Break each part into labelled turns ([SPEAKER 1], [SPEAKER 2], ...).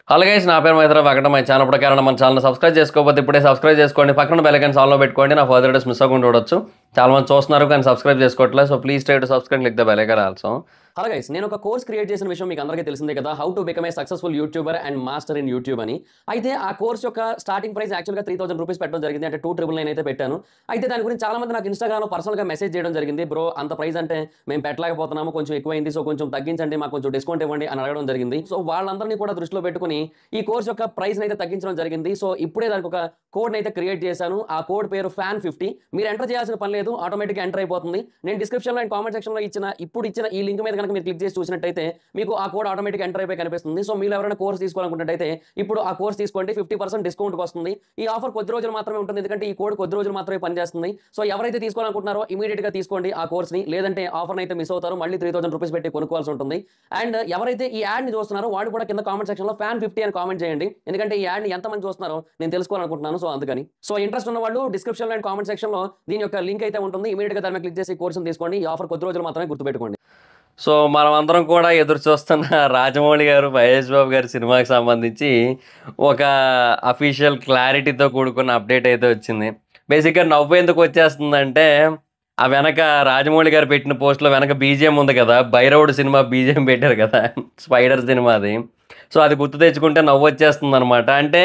[SPEAKER 1] Hello guys, నా పేరు Maitra Venkata. My channel ప్రకారం మన ఛానల్ సబ్స్క్రైబ్ చేసుకోకపోతే ఇప్పుడే సబ్స్క్రైబ్ చేసుకోండి. పక్కన బెల్ ఐకాన్ ఆన్లో పెట్టుకోండి. నా ఫర్దర్ డేస్ మిస్ అవ్వకుండా చూడొచ్చు. చాలా మంది చూస్తున్నారు కానీ సబ్స్క్రైబ్ చేసుకోవట్లేదు. So please try to subscribe, click the bell icon also. Hello guys, నేను ఒక కోర్స్ క్రియేట్ చేసిన విషయం మీకు అందరికీ తెలిసిందే కదా, how to become a successful YouTuber and master in YouTube అని. అయితే ఆ కోర్స్ యొక్క స్టార్టింగ్ ప్రైస్ యాక్చువల్గా 3000 రూపీస్ పెట్టడం జరిగింది, అంటే 2999 అయితే పెట్టాను. అయితే దాని గురించి చాలా మంది నాకు ఇన్స్టాగ్రామ్లో పర్సనల్గా మెసేజ్ చేయడం జరిగింది. బ్రో, అంత ప్రైస్ అంటే మేము పెట్టలేకపోతున్నాము, కొంచెం ఎక్కువైంది, సో కొంచెం తగ్గించండి, మాకు కొంచెం డిస్కౌంట్ ఇవ్వండి అని అడగడం జరిగింది. సో వాళ్ళందరినీ కూడా దృష్టిలో పెట్టుకుని ఈ కోర్స్ యొక్క ప్రైస్ అయితే తగ్గించడం జరిగింది. సో ఇప్పుడే దానికి ఒక కోడ్ అయితే క్రియేట్ చేశాను. ఆ కోడ్ పేరు FAN50. మీరు ఎంటర్ చేయాల్సిన పని లేదు, ఆటోమేటిక్గా ఎంటర్ అయిపోతుంది. నేను డిస్క్రిప్షన్లో అండ్ కామెంట్ సెక్షన్లో ఇచ్చిన ఈ లింక్ మీద కనుక మీరు క్లిక్ చేసి చూసినట్టయితే మీకు ఆ కోడ్ ఆటోమేటిక్ ఎంటర్ అయిపోయి కనిపిస్తుంది. సో మీరు ఎవరైనా కోర్స్ తీసుకోవాలనుకున్నట్టయితే ఇప్పుడు ఆ కోర్స్ తీసుకోండి, 50% డిస్కౌంట్ వస్తుంది. ఈ ఆఫర్ కొద్ది రోజులు మాత్రమే ఉంటుంది, ఎందుకంటే ఈ కోడ్ కొద్ది రోజులు మాత్రమే పనిచేస్తుంది. సో ఎవరైతే తీసుకోవాలనుకుంటున్నారో ఇమీడియట్ గా తీసుకోండి ఆ కోర్స్ని, లేదంటే ఆఫర్ అయితే మిస్ అవుతారు, మళ్ళీ 3000 రూపీస్ పెట్టి కొనుక్కోవాల్సి ఉంటుంది. అండ్ ఎవరైతే ఈ యాడ్ ని చూస్తున్నారో వాడు కూడా కింద కామెంట్ సెక్షన్ లో FAN50 అని కామెంట్ చేయండి, ఎందుకంటే ఈ యాడ్ ని ఎంతమంది చూస్తున్నారో నేను తెలుసుకోవాలనుకుంటున్నాను. సో అందుకని ఇంట్రెస్ట్ ఉన్న వాళ్ళు డిస్క్రిప్షన్ అండ్ కామెంట్ సెక్షన్ లో దీని యొక్క లింక్ అయితే ఉంటుంది, ఇమీడియట్ గా దాన్ని క్లిక్ చేసి కోర్సును తీసుకోండి. ఈ ఆఫర్ కొద్ది రోజులు మాత్రమే, గుర్తుపెట్టుకోండి. సో మనం అందరం కూడా ఎదురు చూస్తున్న రాజమౌళి గారు, మహేష్ బాబు గారి సినిమాకి సంబంధించి ఒక అఫీషియల్ క్లారిటీతో కూడుకున్న అప్డేట్ అయితే వచ్చింది. బేసిక్గా నవ్వు ఎందుకు వచ్చేస్తుందంటే, ఆ వెనక రాజమౌళి గారు పెట్టిన పోస్ట్లో వెనక బీజిఎం ఉంది కదా, భైరవుడు సినిమా బీజిఎం పెట్టారు కదా, స్పైడర్ సినిమాది. సో అది గుర్తు తెచ్చుకుంటే నవ్వు వచ్చేస్తుంది అనమాట. అంటే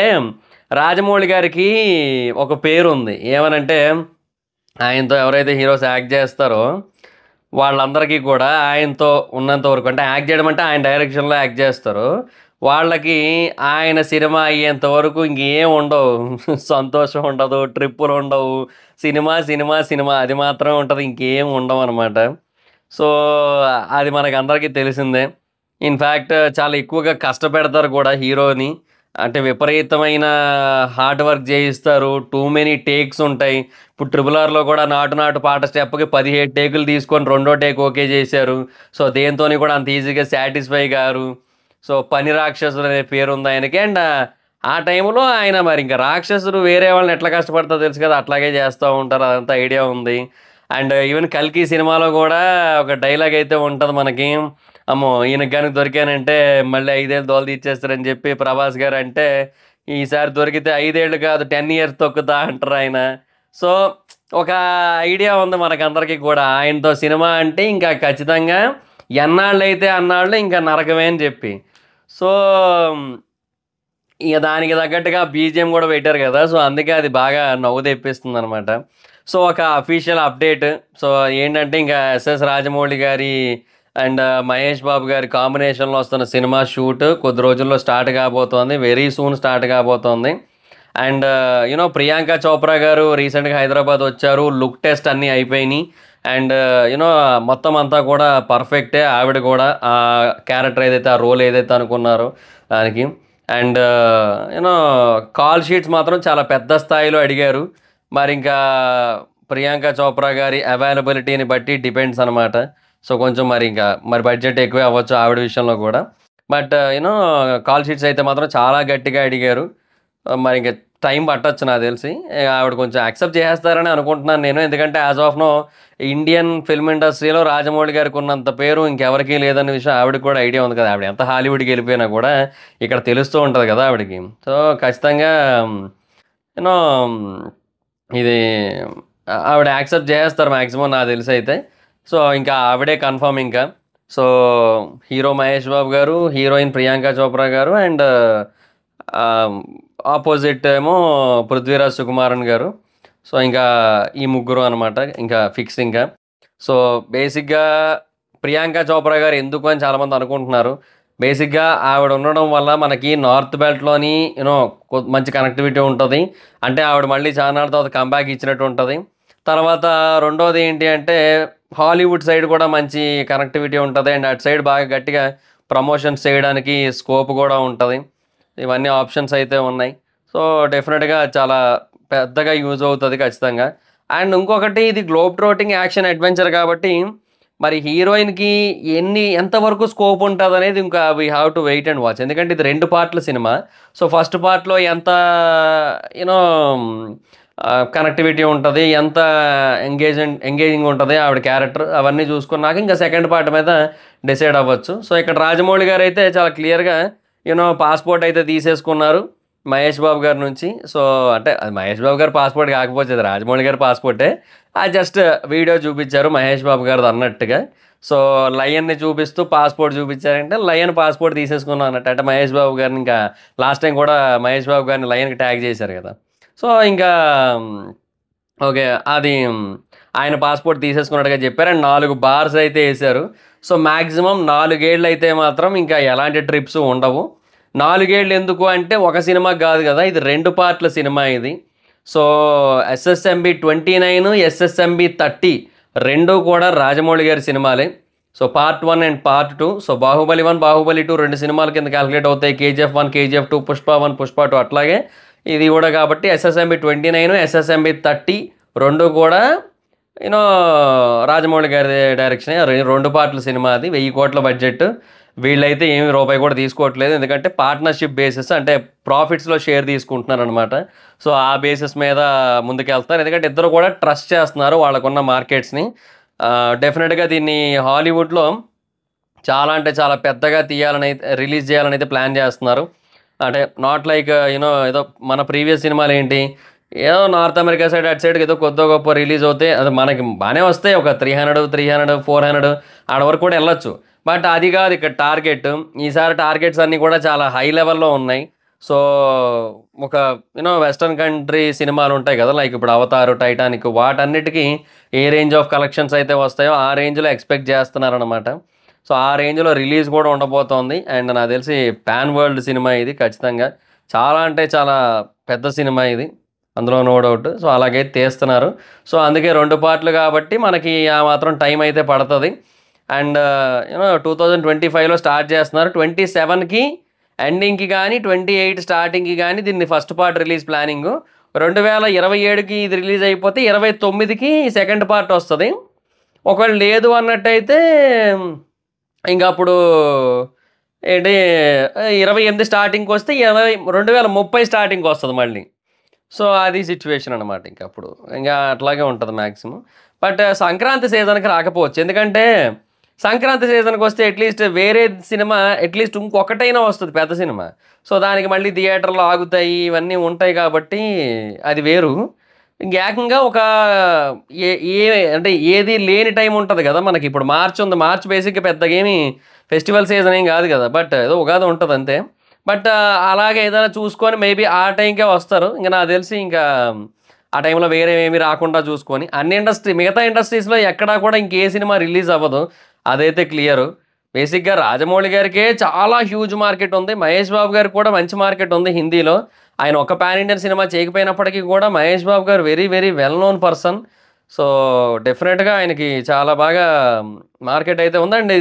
[SPEAKER 1] రాజమౌళి గారికి ఒక పేరు ఉంది, ఏమనంటే ఆయనతో ఎవరైతే హీరోస్ యాక్ట్ చేస్తారో వాళ్ళందరికీ కూడా ఆయనతో ఉన్నంత వరకు, అంటే యాక్ట్ చేయడం అంటే ఆయన డైరెక్షన్లో యాక్ట్ చేస్తారు, వాళ్ళకి ఆయన సినిమా అయ్యేంత వరకు ఇంకేం ఉండవు. సంతోషం ఉండదు, ట్రిప్పులు ఉండవు, సినిమా సినిమా సినిమా అది మాత్రమే ఉంటుంది, ఇంకేం ఉండవు అనమాట. సో అది మనకు అందరికీ తెలిసిందే. ఇన్ఫ్యాక్ట్ చాలా ఎక్కువగా కష్టపెడతారు కూడా హీరోని, అంటే విపరీతమైన హార్డ్ వర్క్ చేయిస్తారు, టూ మెనీ టేక్స్ ఉంటాయి. ఇప్పుడు RRRలో కూడా నాటు నాటు పాట స్టెప్కి 17 టేకులు తీసుకొని రెండో టేక్ ఓకే చేశారు. సో దేంతో కూడా అంత ఈజీగా సాటిస్ఫై గారు. సో పని రాక్షసుడు అనే పేరు ఉంది ఆయనకి. అండ్ ఆ టైంలో ఆయన మరి ఇంకా రాక్షసుడు వేరే వాళ్ళని ఎట్లా కష్టపడతారో తెలుసు కదా, అట్లాగే చేస్తూ ఉంటారు, అదంతా ఐడియా ఉంది. అండ్ ఈవెన్ కల్కి సినిమాలో కూడా ఒక డైలాగ్ అయితే ఉంటుంది మనకి, అమ్మో ఈయనకి కానీ దొరికానంటే మళ్ళీ 5 ఏళ్ళు దోలు తీర్చేస్తారని చెప్పి ప్రభాస్ గారు అంటే, ఈసారి దొరికితే 5 ఏళ్ళు కాదు 10 ఇయర్స్ తొక్కుతా అంటారు ఆయన. సో ఒక ఐడియా ఉంది మనకందరికీ కూడా, ఆయనతో సినిమా అంటే ఇంకా ఖచ్చితంగా ఎన్నాళ్ళు అయితే అన్నాళ్ళు ఇంకా నరకమే అని చెప్పి. సో ఇక దానికి తగ్గట్టుగా బీజిఎం కూడా పెట్టారు కదా, సో అందుకే అది బాగా నవ్వు తెప్పిస్తుంది అనమాట. సో ఒక అఫీషియల్ అప్డేట్. సో ఏంటంటే ఇంకా ఎస్ఎస్ రాజమౌళి గారి అండ్ మహేష్ బాబు గారి కాంబినేషన్లో వస్తున్న సినిమా షూట్ కొద్ది రోజుల్లో స్టార్ట్ కాబోతోంది, వెరీ సూన్ స్టార్ట్ కాబోతోంది. అండ్ ప్రియాంక చోప్రా గారు రీసెంట్గా హైదరాబాద్ వచ్చారు, లుక్ టెస్ట్ అన్నీ అయిపోయినాయి. అండ్ మొత్తం అంతా కూడా పర్ఫెక్టే, ఆవిడ కూడా ఆ క్యారెక్టర్ ఏదైతే, ఆ రోల్ ఏదైతే అనుకున్నారో దానికి. అండ్ కాల్ షీట్స్ మాత్రం చాలా పెద్ద స్థాయిలో అడిగారు. మరి ఇంకా ప్రియాంక చోప్రా గారి అవైలబిలిటీని బట్టి డిపెండ్స్ అనమాట. సో కొంచెం మరి బడ్జెట్ ఎక్కువే అవ్వచ్చు ఆవిడ విషయంలో కూడా. బట్ కాల్ షీట్స్ అయితే మాత్రం చాలా గట్టిగా అడిగారు. మరి ఇంకా టైం పట్టొచ్చు నాకు తెలిసి, ఆవిడ కొంచెం యాక్సెప్ట్ చేస్తారని అనుకుంటున్నాను నేను. ఎందుకంటే as of now Indian film ఇండస్ట్రీలో రాజమౌళి గారికి ఉన్నంత పేరు ఇంకెవరికీ లేదన్న విషయం ఆవిడకి కూడా ఐడియా ఉంది కదా. ఆవిడ ఎంత హాలీవుడ్కి వెళ్ళిపోయినా కూడా ఇక్కడ తెలుస్తూ ఉంటుంది కదా ఆవిడకి. సో ఖచ్చితంగా యూనో ఇది ఆవిడ యాక్సెప్ట్ చేస్తారు మ్యాక్సిమం నాకు తెలిసి అయితే. సో ఇంకా ఆవిడే కన్ఫర్మ్ ఇంకా. సో హీరో మహేష్ బాబు గారు, హీరోయిన్ ప్రియాంక చోప్రా గారు, అండ్ ఆపోజిట్ ఏమో పృథ్వీరాజ్ సుకుమారన్ గారు. సో ఇంకా ఈ ముగ్గురు అనమాట ఇంకా ఫిక్స్ ఇంకా. సో బేసిక్గా ప్రియాంక చోప్రా గారు ఎందుకు అని చాలామంది అనుకుంటున్నారు. బేసిక్గా ఆవిడ ఉండడం వల్ల మనకి నార్త్ బెల్ట్లోని మంచి కనెక్టివిటీ ఉంటుంది. అంటే ఆవిడ మళ్ళీ చాలా నాళ్ళ తర్వాత కంబ్యాక్ ఇచ్చినట్టు ఉంటుంది. తర్వాత రెండోది ఏంటి అంటే హాలీవుడ్ సైడ్ కూడా మంచి కనెక్టివిటీ ఉంటుంది. అండ్ అటు సైడ్ బాగా గట్టిగా ప్రమోషన్స్ చేయడానికి స్కోప్ కూడా ఉంటుంది. ఇవన్నీ ఆప్షన్స్ అయితే ఉన్నాయి. సో డెఫినెట్గా చాలా పెద్దగా యూజ్ అవుతుంది ఖచ్చితంగా. అండ్ ఇంకొకటి, ఇది గ్లోబ్ ట్రోటింగ్ యాక్షన్ అడ్వెంచర్ కాబట్టి మరి హీరోయిన్కి ఎంతవరకు స్కోప్ ఉంటుంది అనేది ఇంకా we have to wait and watch. ఎందుకంటే ఇది 2 పార్ట్ల సినిమా. సో ఫస్ట్ పార్ట్లో ఎంత కనెక్టివిటీ ఉంటుంది, ఎంత ఎంగేజింగ్ ఉంటుంది ఆవిడ క్యారెక్టర్, అవన్నీ చూసుకున్నాక ఇంకా సెకండ్ పార్ట్ మీద డిసైడ్ అవ్వచ్చు. సో ఇక్కడ రాజమౌళి గారు అయితే చాలా క్లియర్గా పాస్పోర్ట్ అయితే తీసేసుకున్నారు మహేష్ బాబు గారి నుంచి. సో అంటే అది మహేష్ బాబు గారి పాస్పోర్ట్ కాకపోతే అది రాజమౌళి గారి పాస్పోర్టే. అది జస్ట్ వీడియో చూపించారు మహేష్ బాబు గారిది అన్నట్టుగా. సో లయన్ని చూపిస్తూ పాస్పోర్ట్ చూపించారంటే లయన్ పాస్పోర్ట్ తీసేసుకున్నాం అన్నట్టు. అంటే మహేష్ బాబు గారిని ఇంకా లాస్ట్ టైం కూడా మహేష్ బాబు గారిని లయన్కి ట్యాగ్ చేశారు కదా. సో ఇంకా ఓకే. అది ఆయన పాస్పోర్ట్ తీసేసుకున్నట్టుగా చెప్పారు. అండ్ 4 బార్స్ అయితే వేశారు. సో మ్యాక్సిమం 4 ఏళ్ళు అయితే మాత్రం ఇంకా ఎలాంటి ట్రిప్స్ ఉండవు. 4 ఏళ్ళు ఎందుకు అంటే ఒక సినిమా కాదు కదా, ఇది 2 పార్ట్ల సినిమా ఇది. సో ఎస్ఎస్ఎంబి 29, ఎస్ఎస్ఎంబి 30 రెండు కూడా రాజమౌళి గారి సినిమాలే. So part 1 and part 2. So Baahubali 1, Baahubali 2 2 సినిమాల కింద క్యాలిక్యులేట్ అవుతాయి. కేజీఎఫ్ 1, కేజీఎఫ్ 2, పుష్ప 1, పుష్ప 2 అట్లాగే ఇది కూడా. కాబట్టి ఎస్ఎస్ఎంబి 29, ఎస్ఎస్ఎంబి 30 రెండు కూడా రాజమౌళి గారి డైరెక్షన్. 2 పార్ట్ల సినిమా అది. 1000 కోట్ల బడ్జెట్. వీళ్ళైతే ఏమి రూపాయి కూడా తీసుకోవట్లేదు, ఎందుకంటే పార్ట్నర్షిప్ బేసిస్, అంటే ప్రాఫిట్స్లో షేర్ తీసుకుంటున్నారు అనమాట. సో ఆ బేసిస్ మీద ముందుకెళ్తున్నారు, ఎందుకంటే ఇద్దరు కూడా ట్రస్ట్ చేస్తున్నారు వాళ్ళకున్న మార్కెట్స్ని. డెఫినెట్గా దీన్ని హాలీవుడ్లో చాలా అంటే చాలా పెద్దగా తీయాలని అయితే, రిలీజ్ చేయాలని అయితే ప్లాన్ చేస్తున్నారు. అంటే నాట్ లైక్ ఏదో మన ప్రీవియస్ సినిమాలు ఏంటి, ఏదో నార్త్ అమెరికా సైడ్ అటు సైడ్కి ఏదో కొద్ది గొప్ప రిలీజ్ అవుతాయి, అది మనకి బాగానే వస్తాయి. ఒక 300, 400 ఆడ వరకు కూడా వెళ్ళొచ్చు. బట్ అది కాదు ఇక్కడ టార్గెట్. ఈసారి టార్గెట్స్ అన్నీ కూడా చాలా హై లెవెల్లో ఉన్నాయి. సో ఒక వెస్టర్న్ కంట్రీ సినిమాలు ఉంటాయి కదా, లైక్ ఇప్పుడు అవతారు, టైటానిక్, వాటన్నిటికీ ఏ రేంజ్ ఆఫ్ కలెక్షన్స్ అయితే వస్తాయో ఆ రేంజ్లో ఎక్స్పెక్ట్ చేస్తున్నారనమాట. సో ఆ రేంజ్లో రిలీజ్ కూడా ఉండబోతోంది. అండ్ నాకు తెలిసి పాన్ వరల్డ్ సినిమా ఇది ఖచ్చితంగా. చాలా అంటే చాలా పెద్ద సినిమా ఇది, అందులో నో డౌట్. సో అలాగే తీస్తున్నారు. సో అందుకే 2 పార్ట్లు కాబట్టి మనకి ఆ మాత్రం టైం అయితే పడుతుంది. అండ్ 2025లో స్టార్ట్ చేస్తున్నారు. 27కి ఎండింగ్కి కానీ 28 స్టార్టింగ్కి కానీ దీన్ని ఫస్ట్ పార్ట్ రిలీజ్ ప్లానింగ్. 2027కి ఇది రిలీజ్ అయిపోతే 29కి సెకండ్ పార్ట్ వస్తుంది. ఒకవేళ లేదు అన్నట్టయితే ఇంకా అప్పుడు ఏంటి 28 స్టార్టింగ్కి వస్తే 2030 స్టార్టింగ్కి వస్తుంది మళ్ళీ. సో అది సిచ్యువేషన్ అనమాట. ఇంకా అప్పుడు ఇంకా అట్లాగే ఉంటుంది మ్యాక్సిమం. బట్ సంక్రాంతి సీజన్కి రాకపోవచ్చు, ఎందుకంటే సంక్రాంతి సీజన్కి వస్తే అట్లీస్ట్ వేరే సినిమా అట్లీస్ట్ ఇంకొకటైనా వస్తుంది పెద్ద సినిమా. సో దానికి మళ్ళీ థియేటర్లు ఆగుతాయి, ఇవన్నీ ఉంటాయి కాబట్టి అది వేరు. ఏకంగా ఒక అంటే ఏది లేని టైం ఉంటుంది కదా మనకి. ఇప్పుడు మార్చ్ ఉంది, మార్చ్ బేసిక్గా పెద్దగా ఏమి ఫెస్టివల్ సీజన్ ఏం కాదు కదా, బట్ ఏదో ఉగాది ఉంటుంది అంతే. బట్ అలాగే ఏదైనా చూసుకొని మేబీ ఆ టైంకే వస్తారు. ఇంకా నాకు తెలిసి ఇంకా ఆ టైంలో వేరే ఏమీ రాకుండా చూసుకొని మిగతా ఇండస్ట్రీస్లో ఎక్కడా కూడా ఇంకే సినిమా రిలీజ్ అవ్వదు, అదైతే క్లియరు. బేసిక్గా రాజమౌళి గారికే చాలా హ్యూజ్ మార్కెట్ ఉంది, మహేష్ బాబు గారికి కూడా మంచి మార్కెట్ ఉంది హిందీలో. ఆయన ఒక పాన్ ఇండియన్ సినిమా చేయకపోయినప్పటికీ కూడా మహేష్ బాబు గారు very very well known person. So డెఫినెట్గా ఆయనకి చాలా బాగా మార్కెట్ అయితే ఉందండి.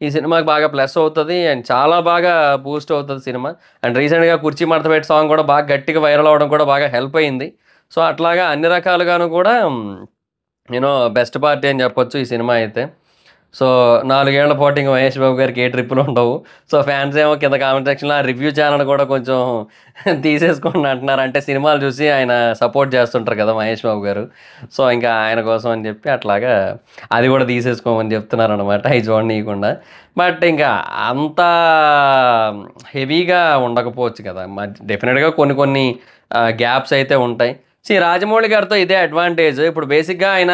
[SPEAKER 1] ఈ సినిమాకి బాగా ప్లస్ అవుతుంది అండ్ చాలా బాగా బూస్ట్ అవుతుంది సినిమా. అండ్ రీసెంట్గా కుర్చీ మడతపెట్టి సాంగ్ కూడా బాగా గట్టిగా వైరల్ అవ్వడం కూడా బాగా హెల్ప్ అయింది. సో అట్లాగా అన్ని రకాలుగాను కూడా బెస్ట్ పార్టీ అని చెప్పొచ్చు ఈ సినిమా అయితే. సో 4 ఏళ్ల పాటు ఇంకా మహేష్ బాబు గారికి ఏ ట్రిప్పులు ఉండవు. సో ఫ్యాన్స్ ఏమో కింద కామెంట్ సెక్షన్లో ఆ రివ్యూ ఛానల్ కూడా కొంచెం తీసేసుకోండి అంటున్నారు. అంటే సినిమాలు చూసి ఆయన సపోర్ట్ చేస్తుంటారు కదా మహేష్ బాబు గారు. సో ఇంకా ఆయన కోసం అని చెప్పి అట్లాగా అది కూడా తీసేసుకోమని చెప్తున్నారు అనమాట, అవి చూడనీయకుండా. బట్ ఇంకా అంత హెవీగా ఉండకపోవచ్చు కదా, డెఫినెట్గా కొన్ని గ్యాప్స్ అయితే ఉంటాయి. రాజమౌళి గారితో ఇదే అడ్వాంటేజ్. ఇప్పుడు బేసిక్గా ఆయన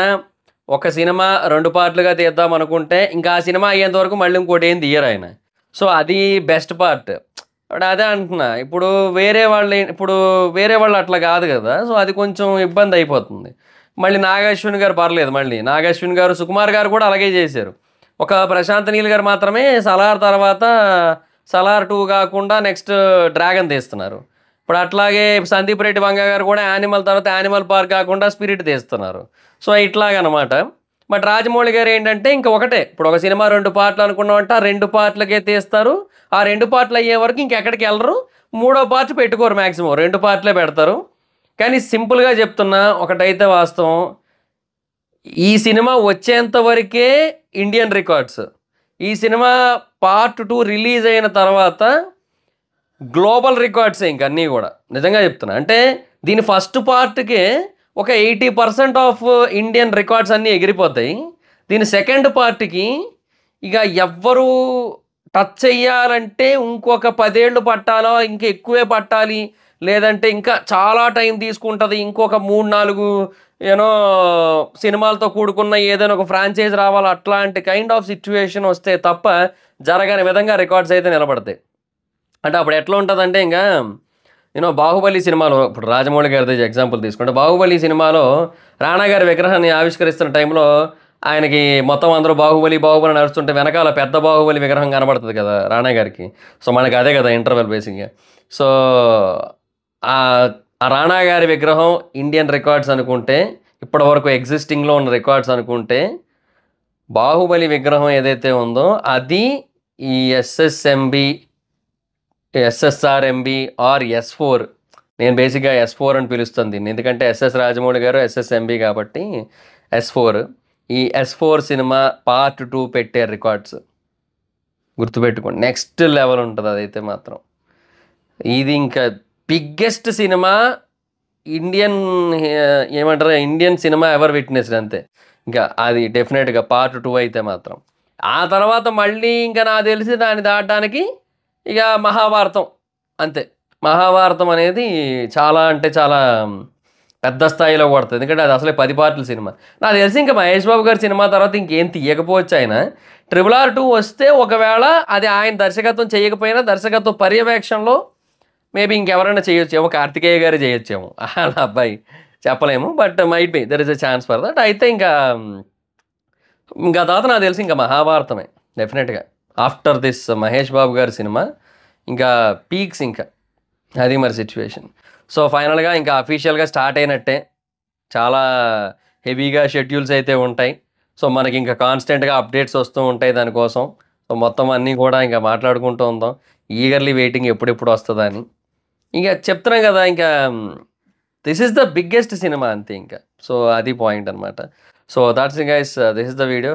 [SPEAKER 1] ఒక సినిమా 2 పార్ట్లుగా తీద్దాం అనుకుంటే ఇంకా ఆ సినిమా అయ్యేంత వరకు మళ్ళీ ఇంకోటి ఏం తీయరు ఆయన. సో అది బెస్ట్ పార్ట్. బట్ అదే అంటున్నా, ఇప్పుడు వేరే వాళ్ళు అట్లా కాదు కదా. సో అది కొంచెం ఇబ్బంది అయిపోతుంది. మళ్ళీ నాగశ్విన్ గారు పర్లేదు, మళ్ళీ నాగశ్విన్ గారు, సుకుమార్ గారు కూడా అలాగే చేశారు. ఒక ప్రశాంత్ నీల్ గారు మాత్రమే సలార్ తర్వాత సలార్ 2 కాకుండా నెక్స్ట్ డ్రాగన్ తీస్తున్నారు. ఇప్పుడు అట్లాగే సందీప్ రెడ్డి వంగ గారు కూడా యానిమల్ తర్వాత యానిమల్ పార్క్ కాకుండా స్పిరిట్ తీస్తున్నారు. సో ఇట్లాగనమాట. బట్ రాజమౌళి గారు ఏంటంటే ఇంకా ఒకటే, ఇప్పుడు ఒక సినిమా 2 పార్ట్లు అనుకున్నామంటే ఆ 2 పార్ట్లకే తీస్తారు. ఆ 2 పార్ట్లు అయ్యే వరకు ఇంకెక్కడికి వెళ్ళరు, 3వ పార్ట్ పెట్టుకోరు, మ్యాక్సిమం 2 పార్ట్లే పెడతారు. కానీ సింపుల్గా చెప్తున్నా ఒకటైతే వాస్తవం, ఈ సినిమా వచ్చేంత వరకే ఇండియన్ రికార్డ్స్. ఈ సినిమా పార్ట్ 2 రిలీజ్ అయిన తర్వాత గ్లోబల్ రికార్డ్సే ఇంక అన్నీ కూడా, నిజంగా చెప్తున్నా. అంటే దీని ఫస్ట్ పార్ట్కే ఒక 80% ఆఫ్ ఇండియన్ రికార్డ్స్ అన్నీ ఎగిరిపోతాయి. దీని సెకండ్ పార్ట్కి ఇక ఎవ్వరూ టచ్ చెయ్యాలంటే ఇంకొక 10 ఏళ్ళు పట్టాలో, ఇంకా ఎక్కువే పట్టాలి. లేదంటే ఇంకా చాలా టైం తీసుకుంటది. ఇంకొక 3, 4 యూనో సినిమాలతో కూడుకున్న ఏదైనా ఒక ఫ్రాంచైజ్ రావాలి. అట్లాంటి కైండ్ ఆఫ్ సిట్యుయేషన్ వస్తే తప్ప జరగని విధంగా రికార్డ్స్ అయితే నిలబడతాయి. అంటే అప్పుడు ఎట్లా ఉంటదంటే ఇంగా 'బాహుబలి' సినిమాలో ఇప్పుడు రాజమౌళి గారిది ఎగ్జాంపుల్ తీసుకుంటే 'బాహుబలి' సినిమాలో రాణా గారి విగ్రహాన్ని ఆవిష్కరిస్తున్న టైంలో ఆయనకి మొత్తం అందరూ 'బాహుబలి, బాహుబలి' నడుస్తుంటే వెనకాల పెద్ద 'బాహుబలి' విగ్రహం కనబడతది కదా! రాణా గారికి. సో, మనకి అదే కదా ఇంటర్వెల్ బేసిక్‌గా. సో, ఆ రాణా గారి విగ్రహం ఇండియన్ రికార్డ్స్ అనుకుంటే, ఇప్పటివరకు ఎగ్జిస్టింగ్‌లో ఉన్న రికార్డ్స్ అనుకుంటే, 'బాహుబలి' విగ్రహం ఏదైతే ఉందో అది ఈ ఎస్ఎస్ఆర్ఎంబీ ఆర్ ఎస్4 నేను బేసిక్‌గా ఎస్4 అని పిలుస్తాను దీన్ని. ఎందుకంటే ఎస్ఎస్ రాజమౌళి గారు ఎస్ఎస్ఎంబీ కాబట్టి ఎస్4. ఈ ఎస్4 సినిమా పార్ట్ 2 పెట్టారు రికార్డ్స్. గుర్తుపెట్టుకోండి. నెక్స్ట్ లెవెల్ ఉంటది అదైతే మాత్రం. ఇది ఇంకా బిగ్గెస్ట్ సినిమా ఇండియన్ ఏమంటారు ఇండియన్ సినిమా ఎవర్ విట్నెస్డ్ అంతే. ఇంకా అది డెఫినెట్‌గా పార్ట్ 2 అయితే మాత్రం. ఆ తర్వాత మళ్ళీ ఇంకా నాకు తెలిసి దాన్ని దాటడానికి ఇక 'మహాభారతం' అంతే. 'మహాభారతం' అనేది చాలా అంటే చాలా పెద్ద స్థాయిలో కొడతది. ఎందుకంటే అది అసలే 10 పార్టుల సినిమా. నాకు తెలిసి ఇంకా 'మహేష్ బాబు' గారి సినిమా తర్వాత ఇంకేం తీయకపోవచ్చు ఆయన. 'ట్రిపుల్ ఆర్ 2' వస్తే ఒకవేళ అది ఆయన దర్శకత్వం చేయకపోయినా దర్శకత్వ పర్యవేక్షణలో మేబీ ఇంకెవరైనా చేయొచ్చేమో. 'కార్తికేయ' గారే చేయొచ్చేమో. ఆళ్ళ అబ్బాయి చెప్పలేము. But might be there is a chance for that. అయితే ఇంకా తర్వాత నాకు తెలిసి ఇంకా 'మహాభారతమే' డెఫినెట్‌గా. ఆఫ్టర్ దిస్ 'మహేష్ బాబు' గారి సినిమా ఇంకా పీక్స్ ఇంకా. అది మరి సిట్యుయేషన్. సో, ఫైనల్‌గా ఇంకా అఫీషియల్‌గా స్టార్ట్ అయినట్టే. చాలా హెవీగా షెడ్యూల్స్ అయితే ఉంటాయి. సో, మనకింకా కాన్స్టెంట్‌గా అప్డేట్స్ వస్తూ ఉంటాయి దానికోసం. సో, మొత్తం అన్నీ కూడా ఇంకా మాట్లాడుకుంటూ ఉందాం. ఈగర్లీ వెయిటింగ్ ఎప్పుడెప్పుడు వస్తదా అని. ఇంక చెప్తున్నాం గదా! ఇంకా this is the biggest cinema అంతే ఇంకా. సో, అది పాయింట్ అనమాట. So, thoughts guys this is the video.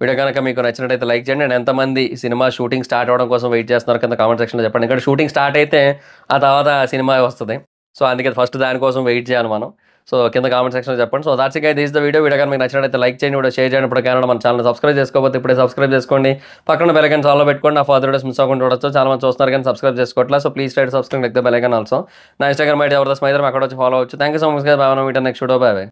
[SPEAKER 1] Video గనక మీకు నచ్చినట్టయితే లైక్ చేయండి. అండ్ ఎంతమంది సినిమా షూటింగ్ స్టార్ట్ అవ్వడం కోసం వెయిట్ చేస్తున్నారు కింద కామెంట్ సెక్షన్‌లో చెప్పండి. ఎందుకంటే షూటింగ్ స్టార్ట్ అయితే ఆ తర్వాత సినిమా వస్తది. సో, అందుకే ఫస్ట్ దానికోసం వెయిట్ చేయాలి మనం. సో, కింద కామెంట్ సెక్షన్‌లో చెప్పండి. So, thoughts guys this is the video. Video గనక మీకు నచ్చినట్టయితే లైక్ చేయండి. వీడియో షేర్ చేయండి. ఇప్పటికైనా మన ఛానెల్‌ని సబ్స్క్రైబ్ చేసుకోకపోతే ఇప్పుడే సబ్స్క్రైబ్ చేసుకోండి. పక్కన బెల్ ఐకాన్ ఆల్‌లో పెట్టుకోండి. నా ఫర్దర్ వీడియోస్ మిస్ అవ్వకుండా చూడొచ్చు. చాలా మంది చూస్తున్నారు కానీ సబ్స్క్రైబ్ చేసుకోవట్లేదు. So, please try to subscribe like the bell icon also. నా ఇన్‌స్టాగ్రామ్ ఐడీ జబర్దస్త్ మైదర్ అక్కడ వచ్చి ఫాలో అవ్వచ్చు. Thank you so much guys. By by. Meet next video. By by.